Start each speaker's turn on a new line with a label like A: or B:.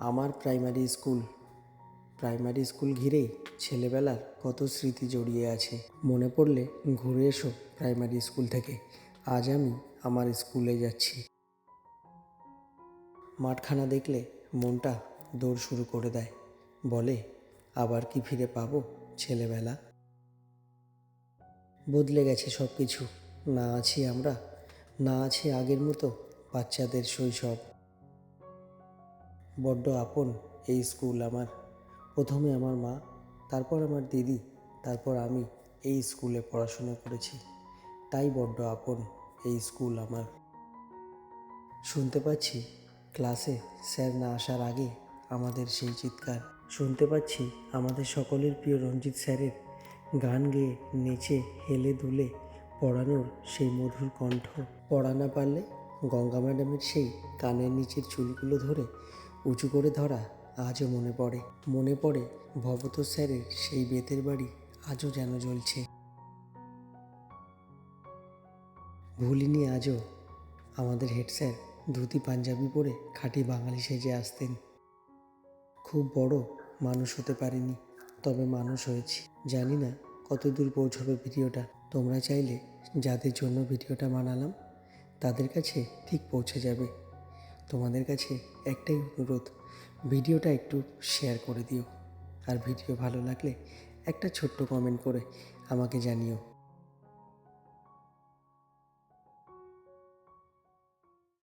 A: আমার primary school ঘিরেই ছেলেবেলার কত স্মৃতি জড়িয়ে আছে। মনে পড়লে ঘুরে এসো প্রাইমারি স্কুল থেকে। আজ আমি আমার স্কুলে যাচ্ছি। মাঠখানা দেখলে মনটা দৌড় শুরু করে দেয়, বলে আবার কি ফিরে পাবো ছেলেবেলা। বদলে গেছে সব কিছু, না আছি আমরা, না আছে আগের মতো বাচ্চাদের শৈশব। বড্ড আপন এই স্কুল আমার। প্রথমে আমার মা, তারপর আমার দিদি, তারপর আমি এই স্কুলে পড়াশোনা করেছি, তাই বড্ড আপন এই স্কুল আমার। শুনতে পাচ্ছি ক্লাসে স্যার না আসার আগে আমাদের সেই চিৎকার। শুনতে পাচ্ছি আমাদের সকলের প্রিয় রঞ্জিত স্যারের গান গেয়ে নেচে হেলে দুলে পড়ানোর সেই মধুর কণ্ঠ। পড়া না পারলে গঙ্গা ম্যাডামের সেই কানের নিচের চুলগুলো ধরে উঁচু করে ধরা আজও মনে পড়ে ভবতোষ স্যারের সেই বেতের বাড়ি আজও যেন জ্বলছে। ভুলিনি আজও আমাদের হেড স্যার ধুতি পাঞ্জাবি পরে খাঁটি বাঙালি সেজে আসতেন। খুব বড় মানুষ হতে পারিনি, তবে মানুষ হয়েছি। জানি না কত দূর পৌঁছবে ভিডিওটা। তোমরা চাইলে যাদের জন্য ভিডিওটা বানালাম তাদের কাছে ঠিক পৌঁছে যাবে। তোমাদের কাছে একটাই অনুরোধ, ভিডিওটা একটু শেয়ার করে দিও। আর ভিডিও ভালো লাগলে একটা ছোট্ট কমেন্ট করে আমাকে জানিও।